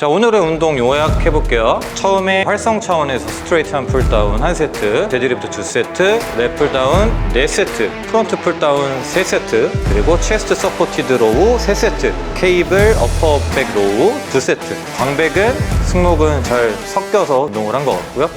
자, 오늘의 운동 요약해 볼게요. 처음에 활성 차원에서 스트레이트 한 풀다운 한 세트, 데드리프트 2세트, 랩 풀다운 4세트, 프론트 풀다운 3세트, 그리고 체스트 서포티드 로우 3세트, 케이블 어퍼백 로우 2세트. 광배근, 승모근 잘 섞여서 운동을 한 것 같고요.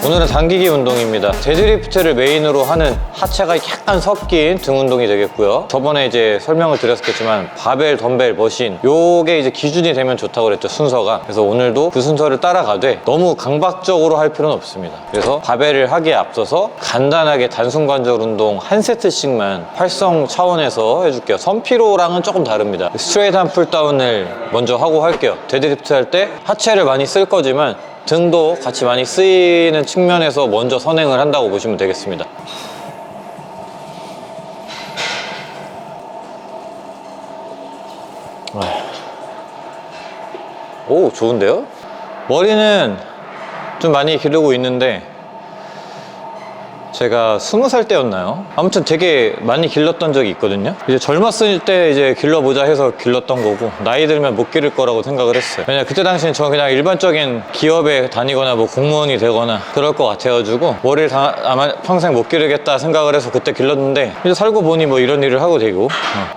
오늘은 당기기 운동입니다. 데드리프트를 메인으로 하는 하체가 약간 섞인 등 운동이 되겠고요. 저번에 이제 설명을 드렸겠지만 바벨, 덤벨, 머신 요게 이제 기준이 되면 좋다고 그랬죠, 순서가. 그래서 오늘도 그 순서를 따라가되 너무 강박적으로 할 필요는 없습니다. 그래서 바벨을 하기에 앞서서 간단하게 단순관절 운동 한 세트씩만 활성 차원에서 해줄게요. 선피로랑은 조금 다릅니다. 스트레이트 한 풀다운을 먼저 하고 할게요. 데드리프트 할 때 하체를 많이 쓸 거지만 등도 같이 많이 쓰이는 측면에서 먼저 선행을 한다고 보시면 되겠습니다. 오, 좋은데요? 머리는 좀 많이 기르고 있는데 제가 20살 때였나요? 아무튼 되게 많이 길렀던 적이 있거든요. 이제 젊었을 때 이제 길러보자 해서 길렀던 거고, 나이 들면 못 기를 거라고 생각을 했어요. 왜냐면 그때 당시엔 저 그냥 일반적인 기업에 다니거나 뭐 공무원이 되거나 그럴 것 같아가지고 머리를 아마 평생 못 기르겠다 생각을 해서 그때 길렀는데, 이제 살고 보니 뭐 이런 일을 하고 되고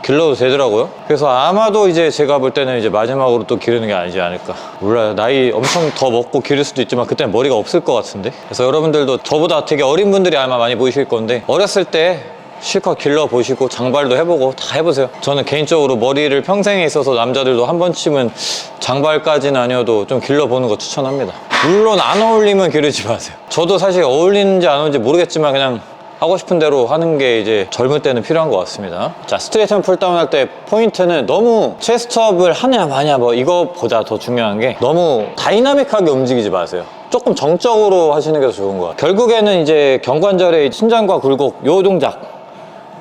길러도 되더라고요. 그래서 아마도 이제 제가 볼 때는 이제 마지막으로 또 기르는 게 아니지 않을까. 몰라요. 나이 엄청 더 먹고 기를 수도 있지만 그때는 머리가 없을 것 같은데. 그래서 여러분들도 저보다 되게 어린 분들이 아마 많이 보이실 건데, 어렸을 때 실컷 길러보시고 장발도 해보고 다 해보세요. 저는 개인적으로 머리를 평생에 있어서 남자들도 한 번쯤은 장발까지는 아니어도 좀 길러보는 거 추천합니다. 물론 안 어울리면 기르지 마세요. 저도 사실 어울리는지 안 어울리는지 모르겠지만 그냥 하고 싶은 대로 하는 게 이제 젊을 때는 필요한 것 같습니다. 자, 스트레이트 앤 풀다운 할 때 포인트는 너무 체스트업을 하냐 마냐 뭐 이거보다 더 중요한 게 너무 다이나믹하게 움직이지 마세요. 조금 정적으로 하시는 게 더 좋은 것 같아요. 결국에는 이제 경관절의 신장과 굴곡 요 동작,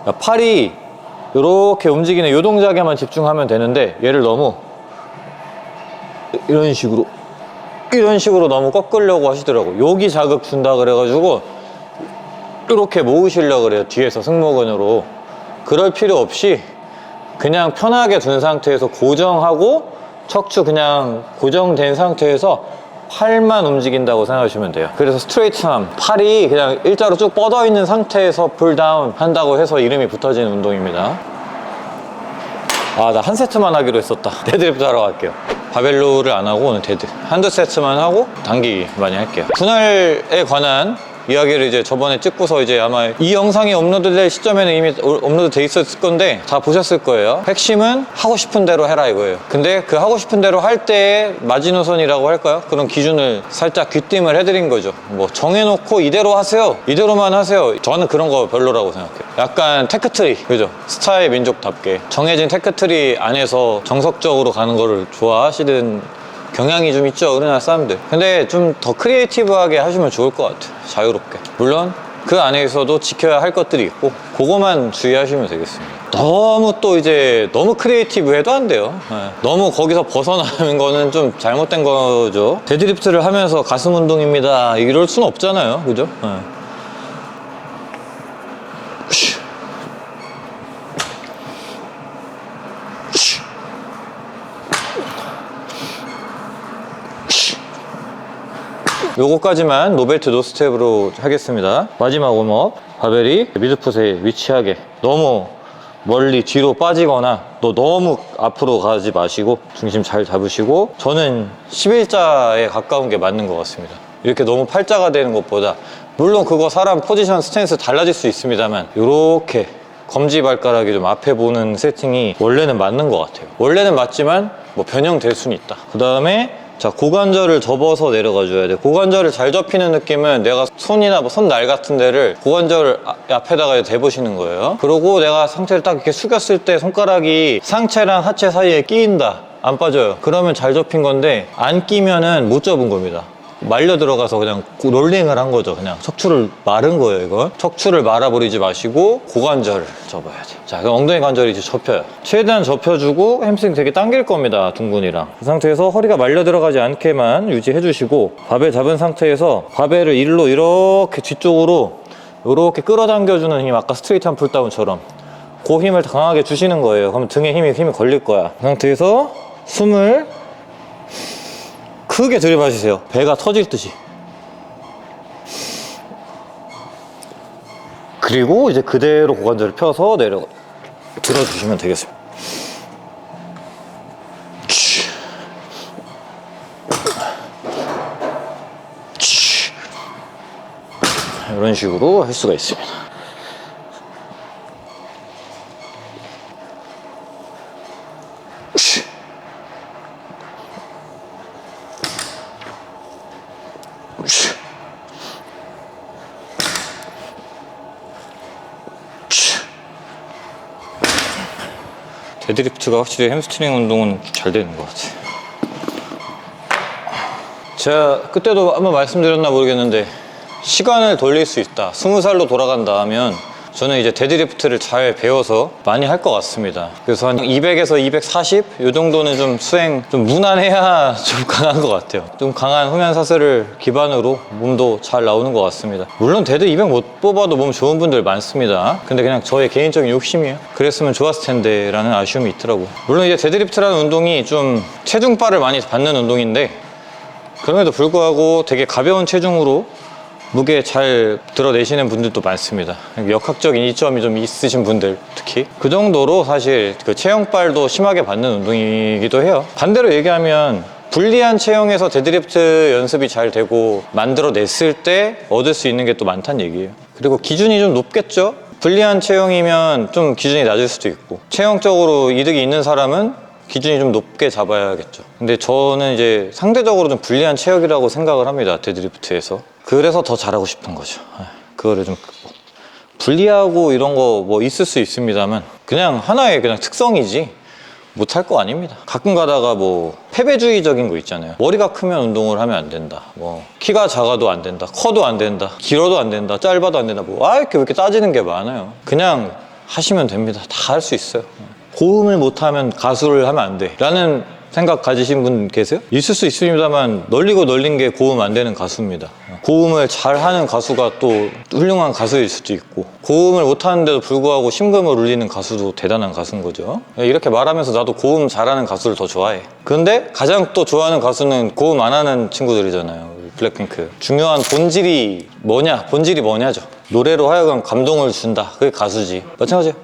그러니까 팔이 이렇게 움직이는 요 동작에만 집중하면 되는데, 얘를 너무 이런 식으로 너무 꺾으려고 하시더라고요. 여기 자극 준다 그래가지고 이렇게 모으시려고 그래요, 뒤에서 승모근으로. 그럴 필요 없이 그냥 편하게 둔 상태에서 고정하고 척추 그냥 고정된 상태에서 팔만 움직인다고 생각하시면 돼요. 그래서 스트레이트함, 팔이 그냥 일자로 쭉 뻗어 있는 상태에서 풀다운 한다고 해서 이름이 붙어지는 운동입니다. 아, 나 한 세트만 하기로 했었다. 데드리프트 하러 갈게요. 바벨로를 안 하고 오늘 데드 한두 세트만 하고 당기기 많이 할게요. 분할에 관한 이야기를 이제 저번에 찍고서 이제 아마 이 영상이 업로드될 시점에는 이미 업로드 돼 있었을 건데 다 보셨을 거예요. 핵심은 하고 싶은 대로 해라 이거예요. 근데 그 하고 싶은 대로 할 때의 마지노선이라고 할까요? 그런 기준을 살짝 귀띔을 해드린 거죠. 뭐 정해놓고 이대로 하세요, 이대로만 하세요, 저는 그런 거 별로라고 생각해요. 약간 테크트리, 그죠? 스타의 민족답게 정해진 테크트리 안에서 정석적으로 가는 거를 좋아하시는 경향이 좀 있죠, 우리나라 사람들. 근데 좀 더 크리에이티브하게 하시면 좋을 것 같아요, 자유롭게. 물론 그 안에서도 지켜야 할 것들이 있고 그거만 주의하시면 되겠습니다. 너무 또 이제 너무 크리에이티브 해도 안 돼요. 너무 거기서 벗어나는 거는 좀 잘못된 거죠. 데드리프트를 하면서 가슴 운동입니다 이럴 수는 없잖아요, 그죠? 요거까지만 노벨트 노스텝으로 하겠습니다. 마지막 웜업, 바벨이 미드풋에 위치하게 너무 멀리 뒤로 빠지거나 또 너무 앞으로 가지 마시고 중심 잘 잡으시고, 저는 11자에 가까운 게 맞는 것 같습니다. 이렇게 너무 팔자가 되는 것보다, 물론 그거 사람 포지션 스탠스 달라질 수 있습니다만 이렇게 검지발가락이 좀 앞에 보는 세팅이 원래는 맞는 것 같아요. 원래는 맞지만 뭐 변형될 수는 있다. 그 다음에 자, 고관절을 접어서 내려가 줘야 돼. 고관절을 잘 접히는 느낌은 내가 손이나 뭐 손날 같은 데를 고관절 앞에다가 대보시는 거예요. 그리고 내가 상체를 딱 이렇게 숙였을 때 손가락이 상체랑 하체 사이에 끼인다, 안 빠져요. 그러면 잘 접힌 건데 안 끼면은 못 접은 겁니다. 말려 들어가서 그냥 롤링을 한 거죠. 그냥 척추를 마른 거예요, 이거. 척추를 말아버리지 마시고 고관절을 접어야 돼. 자, 그럼 엉덩이 관절이 이제 접혀요. 최대한 접혀주고 햄스트링 되게 당길 겁니다, 둥근이랑. 그 상태에서 허리가 말려 들어가지 않게만 유지해 주시고 바벨 잡은 상태에서 바벨을 일로 이렇게 뒤쪽으로 이렇게 끌어당겨주는 힘, 아까 스트레이트한 풀다운처럼 그 힘을 강하게 주시는 거예요. 그러면 등에 힘이 걸릴 거야. 그 상태에서 숨을 크게 들이마시세요. 배가 터질 듯이. 그리고 이제 그대로 고관절을 펴서 들어주시면 되겠습니다. 이런 식으로 할 수가 있습니다. 데드리프트가 확실히 햄스트링 운동은 잘 되는 것 같아요. 제가 그때도 한번 말씀드렸나 모르겠는데 시간을 돌릴 수 있다, 20살로 돌아간다 하면 저는 이제 데드리프트를 잘 배워서 많이 할 것 같습니다. 그래서 한 200에서 240? 이 정도는 좀 수행 좀 무난해야 좀 강한 것 같아요. 좀 강한 후면사슬을 기반으로 몸도 잘 나오는 것 같습니다. 물론 데드 200 못 뽑아도 몸 좋은 분들 많습니다. 근데 그냥 저의 개인적인 욕심이에요. 그랬으면 좋았을 텐데 라는 아쉬움이 있더라고요. 물론 이제 데드리프트라는 운동이 좀 체중바를 많이 받는 운동인데 그럼에도 불구하고 되게 가벼운 체중으로 무게 잘 드러내시는 분들도 많습니다. 역학적인 이점이 좀 있으신 분들, 특히 그 정도로 사실 그 체형빨도 심하게 받는 운동이기도 해요. 반대로 얘기하면 불리한 체형에서 데드리프트 연습이 잘 되고 만들어냈을 때 얻을 수 있는 게 또 많다는 얘기예요. 그리고 기준이 좀 높겠죠? 불리한 체형이면 좀 기준이 낮을 수도 있고, 체형적으로 이득이 있는 사람은 기준이 좀 높게 잡아야겠죠. 근데 저는 이제 상대적으로 좀 불리한 체형이라고 생각을 합니다, 데드리프트에서. 그래서 더 잘하고 싶은 거죠. 그거를 좀 불리하고 이런 거 뭐 있을 수 있습니다만 그냥 하나의 그냥 특성이지 못할 거 아닙니다. 가끔 가다가 뭐 패배주의적인 거 있잖아요. 머리가 크면 운동을 하면 안 된다, 뭐 키가 작아도 안 된다, 커도 안 된다, 길어도 안 된다, 짧아도 안 된다, 뭐 왜 이렇게 따지는 게 많아요. 그냥 하시면 됩니다. 다 할 수 있어요. 고음을 못하면 가수를 하면 안 돼 라는 생각 가지신 분 계세요? 있을 수 있습니다만 널리고 널린 게 고음 안 되는 가수입니다. 고음을 잘하는 가수가 또 훌륭한 가수일 수도 있고, 고음을 못하는데도 불구하고 심금을 울리는 가수도 대단한 가수인 거죠. 이렇게 말하면서 나도 고음 잘하는 가수를 더 좋아해. 근데 가장 또 좋아하는 가수는 고음 안 하는 친구들이잖아요. 블랙핑크. 중요한 본질이 뭐냐죠. 노래로 하여금 감동을 준다, 그게 가수지. 마찬가지예요.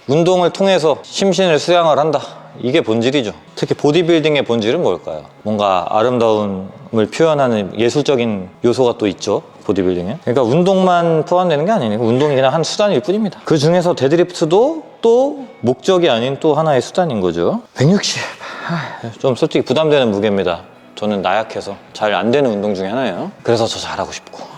운동을 통해서 심신을 수양을 한다, 이게 본질이죠. 특히 보디빌딩의 본질은 뭘까요? 뭔가 아름다움을 표현하는 예술적인 요소가 또 있죠, 보디빌딩에. 그러니까 운동만 포함되는 게 아니니까 운동이 그냥 한 수단일 뿐입니다. 그 중에서 데드리프트도 또 목적이 아닌 또 하나의 수단인 거죠. 160. 좀 솔직히 부담되는 무게입니다. 저는 나약해서 잘 안 되는 운동 중에 하나예요. 그래서 저 잘하고 싶고.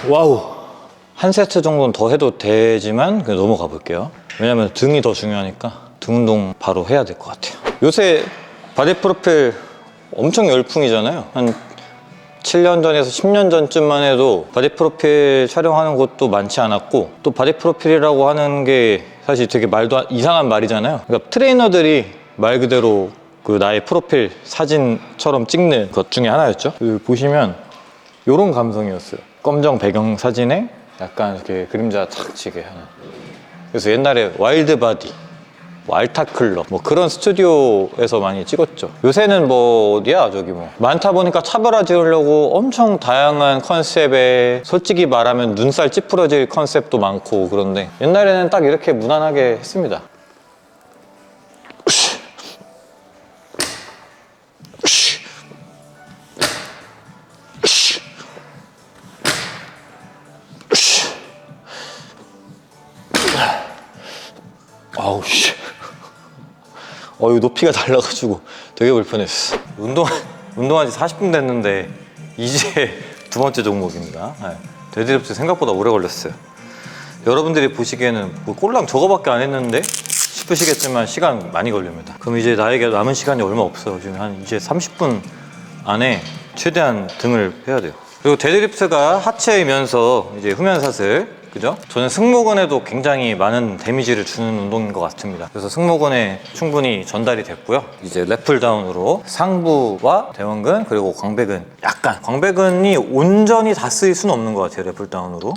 와우, 한 세트 정도는 더 해도 되지만 그냥 넘어가 볼게요. 왜냐면 등이 더 중요하니까 등 운동 바로 해야 될 것 같아요. 요새 바디 프로필 엄청 열풍이잖아요. 한 7년 전에서 10년 전쯤만 해도 바디 프로필 촬영하는 곳도 많지 않았고, 또 바디 프로필이라고 하는 게 사실 되게 이상한 말이잖아요. 그러니까 트레이너들이 말 그대로 그 나의 프로필 사진처럼 찍는 것 중에 하나였죠. 보시면 이런 감성이었어요. 검정 배경 사진에 약간 이렇게 그림자 탁 치게 하는. 그래서 옛날에 와일드바디, 뭐 알타클럽, 뭐 그런 스튜디오에서 많이 찍었죠. 요새는 뭐 어디야, 저기 뭐 많다 보니까 차별화 지으려고 엄청 다양한 컨셉에, 솔직히 말하면 눈살 찌푸러질 컨셉도 많고. 그런데 옛날에는 딱 이렇게 무난하게 했습니다. 아우 씨, 이거 높이가 달라가지고 되게 불편했어. 운동한 지 40분 됐는데 이제 두 번째 종목입니다. 네. 데드리프트 생각보다 오래 걸렸어요. 여러분들이 보시기에는 뭐 꼴랑 저거밖에 안 했는데 싶으시겠지만 시간 많이 걸립니다. 그럼 이제 나에게 남은 시간이 얼마 없어요. 지금 한 이제 30분 안에 최대한 등을 해야 돼요. 그리고 데드리프트가 하체이면서 이제 후면사슬, 그죠? 저는 승모근에도 굉장히 많은 데미지를 주는 운동인 것 같습니다. 그래서 승모근에 충분히 전달이 됐고요. 이제 랩풀다운으로 상부와 대원근 그리고 광배근, 약간 광배근이 온전히 다 쓰일 수는 없는 것 같아요. 랩풀다운으로.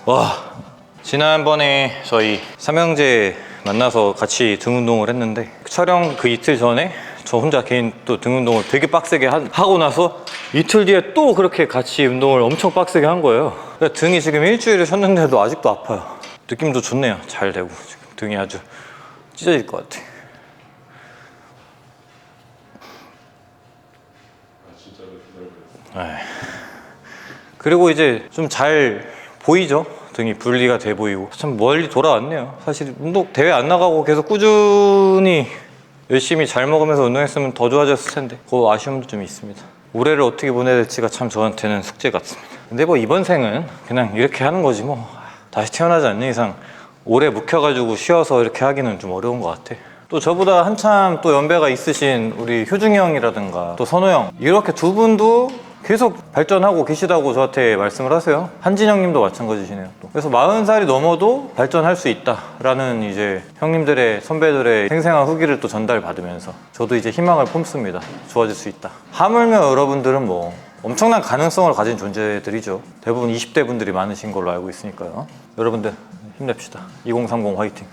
와, 지난번에 저희 삼형제 만나서 같이 등 운동을 했는데 촬영 그 이틀 전에 저 혼자 개인 또 등 운동을 되게 빡세게 하고 나서 이틀 뒤에 또 그렇게 같이 운동을 엄청 빡세게 한 거예요. 그러니까 등이 지금 일주일을 쉬었는데도 아직도 아파요. 느낌도 좋네요. 잘 되고 지금 등이 아주 찢어질 것 같아. 네. 그리고 이제 좀 잘 보이죠? 등이 분리가 돼 보이고 참 멀리 돌아왔네요. 사실 운동 대회 안 나가고 계속 꾸준히 열심히 잘 먹으면서 운동했으면 더 좋아졌을 텐데 그 아쉬움도 좀 있습니다. 올해를 어떻게 보내야 될지가 참 저한테는 숙제 같습니다. 근데 뭐 이번 생은 그냥 이렇게 하는 거지 뭐 다시 태어나지 않는 이상 오래 묵혀가지고 쉬어서 이렇게 하기는 좀 어려운 것 같아. 또 저보다 한참 또 연배가 있으신 우리 효중이 형이라든가 또 선호 형 이렇게 두 분도 계속 발전하고 계시다고 저한테 말씀을 하세요. 한진영 님도 마찬가지시네요. 또. 그래서 40살이 넘어도 발전할 수 있다라는 이제 형님들의 선배들의 생생한 후기를 또 전달받으면서 저도 이제 희망을 품습니다. 좋아질 수 있다. 하물며 여러분들은 뭐 엄청난 가능성을 가진 존재들이죠. 대부분 20대 분들이 많으신 걸로 알고 있으니까요. 여러분들 힘냅시다. 2030 화이팅.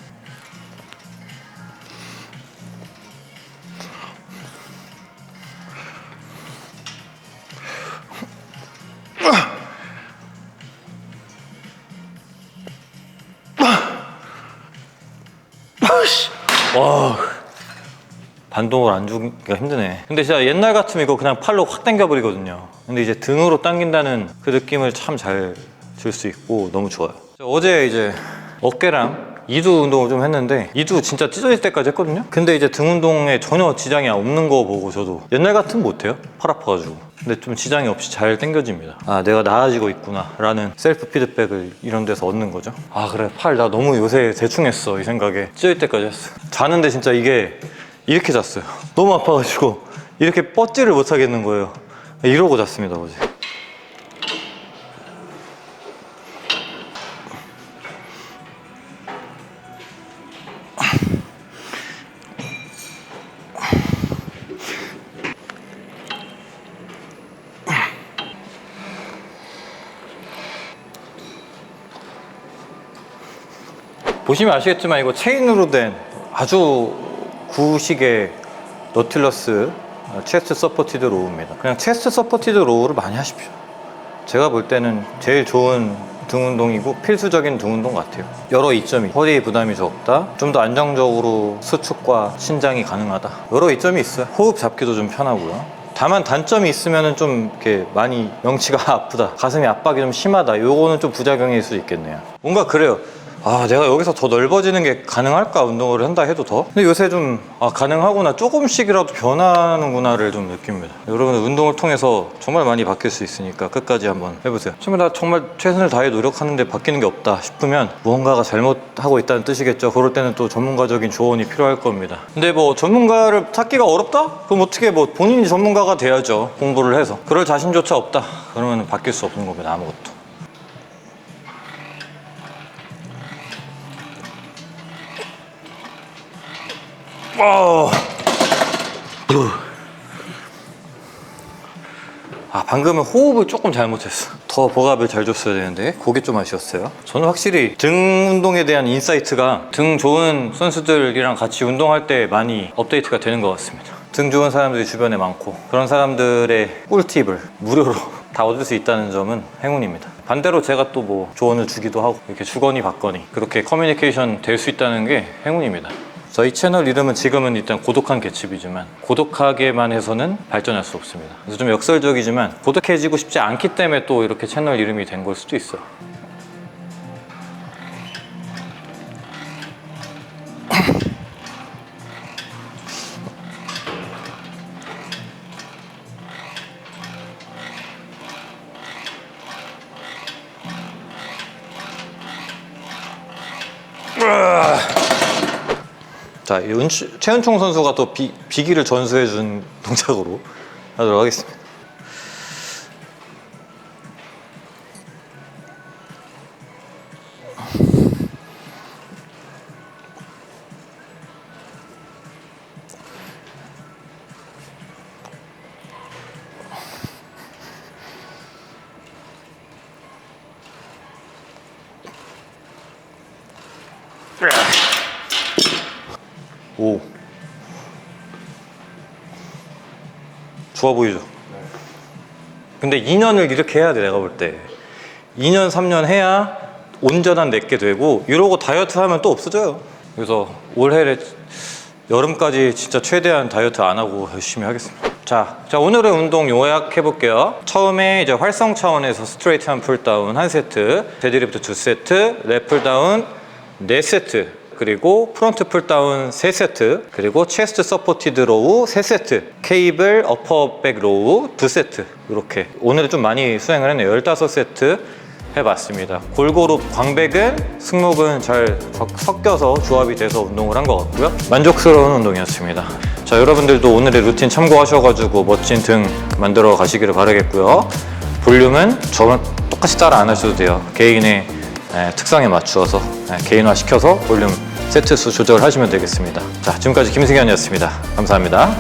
와, 반동을 안 주기가 힘드네. 근데 진짜 옛날 같으면 이거 그냥 팔로 확 당겨버리거든요. 근데 이제 등으로 당긴다는 그 느낌을 참 잘 줄 수 있고 너무 좋아요. 어제 이제 어깨랑 이두 운동을 좀 했는데 이두 진짜 찢어질 때까지 했거든요. 근데 이제 등 운동에 전혀 지장이 없는 거 보고 저도 옛날 같으면 못해요. 팔 아파가지고. 근데 좀 지장이 없이 잘 당겨집니다. 아, 내가 나아지고 있구나 라는 셀프 피드백을 이런 데서 얻는 거죠. 아, 그래, 팔 나 너무 요새 대충했어 이 생각에 찢어질 때까지 했어. 자는데 진짜 이게 이렇게 잤어요. 너무 아파가지고 이렇게 뻗지를 못하겠는 거예요. 이러고 잤습니다 어제. 보시면 아시겠지만 이거 체인으로 된 아주 구식의 너틸러스 체스트 서포티드 로우입니다. 그냥 체스트 서포티드 로우를 많이 하십시오. 제가 볼 때는 제일 좋은 등 운동이고 필수적인 등 운동 같아요. 여러 이점이, 허리 부담이 적다, 좀 더 안정적으로 수축과 신장이 가능하다, 여러 이점이 있어요. 호흡 잡기도 좀 편하고요. 다만 단점이 있으면 좀 이렇게 많이 명치가 아프다, 가슴이 압박이 좀 심하다, 요거는 좀 부작용일 수 있겠네요. 뭔가 그래요. 아, 내가 여기서 더 넓어지는 게 가능할까? 운동을 한다 해도 더? 근데 요새 좀 가능하구나, 조금씩이라도 변하는구나를 좀 느낍니다. 여러분 운동을 통해서 정말 많이 바뀔 수 있으니까 끝까지 한번 해보세요. 정말 나 정말 최선을 다해 노력하는데 바뀌는 게 없다 싶으면 무언가가 잘못하고 있다는 뜻이겠죠. 그럴 때는 또 전문가적인 조언이 필요할 겁니다. 근데 뭐 전문가를 찾기가 어렵다? 그럼 어떻게 뭐 본인이 전문가가 돼야죠. 공부를 해서. 그럴 자신조차 없다 그러면 바뀔 수 없는 겁니다. 아무것도. 방금은 호흡을 조금 잘못했어. 더 복압을 잘 줬어야 되는데 그게 좀 아쉬웠어요. 저는 확실히 등 운동에 대한 인사이트가 등 좋은 선수들이랑 같이 운동할 때 많이 업데이트가 되는 것 같습니다. 등 좋은 사람들이 주변에 많고 그런 사람들의 꿀팁을 무료로 다 얻을 수 있다는 점은 행운입니다. 반대로 제가 또 뭐 조언을 주기도 하고 이렇게 주거니 받거니 그렇게 커뮤니케이션 될 수 있다는 게 행운입니다. 저희 채널 이름은 지금은 일단 고독한 개츠비지만 고독하게만 해서는 발전할 수 없습니다. 그래서 좀 역설적이지만 고독해지고 싶지 않기 때문에 또 이렇게 채널 이름이 된 걸 수도 있어요. 자, 최은총 선수가 또 비기를 전수해준 동작으로 하도록 하겠습니다. 오, 좋아 보이죠? 근데 2년을 이렇게 해야 돼. 내가 볼 때 2년 3년 해야 온전한 내게 되고, 이러고 다이어트 하면 또 없어져요. 그래서 올해 여름까지 진짜 최대한 다이어트 안 하고 열심히 하겠습니다. 자, 오늘의 운동 요약해 볼게요. 처음에 이제 활성 차원에서 스트레이트 한 풀다운 1세트, 데드리프트 2세트, 랩 풀다운 4세트, 그리고 프론트 풀다운 3세트, 그리고 체스트 서포티드 로우 3세트, 케이블 어퍼백 로우 2세트. 이렇게 오늘은 좀 많이 수행을 했네요. 15세트 해봤습니다. 골고루 광배근, 승모근 잘 섞여서 조합이 돼서 운동을 한 것 같고요. 만족스러운 운동이었습니다. 자, 여러분들도 오늘의 루틴 참고하셔가지고 멋진 등 만들어 가시기를 바라겠고요. 볼륨은 저랑 똑같이 따라 안 하셔도 돼요. 개인의 특성에 맞추어서 개인화 시켜서 볼륨 세트 수 조절하시면 되겠습니다. 자, 지금까지 김승현이었습니다. 감사합니다.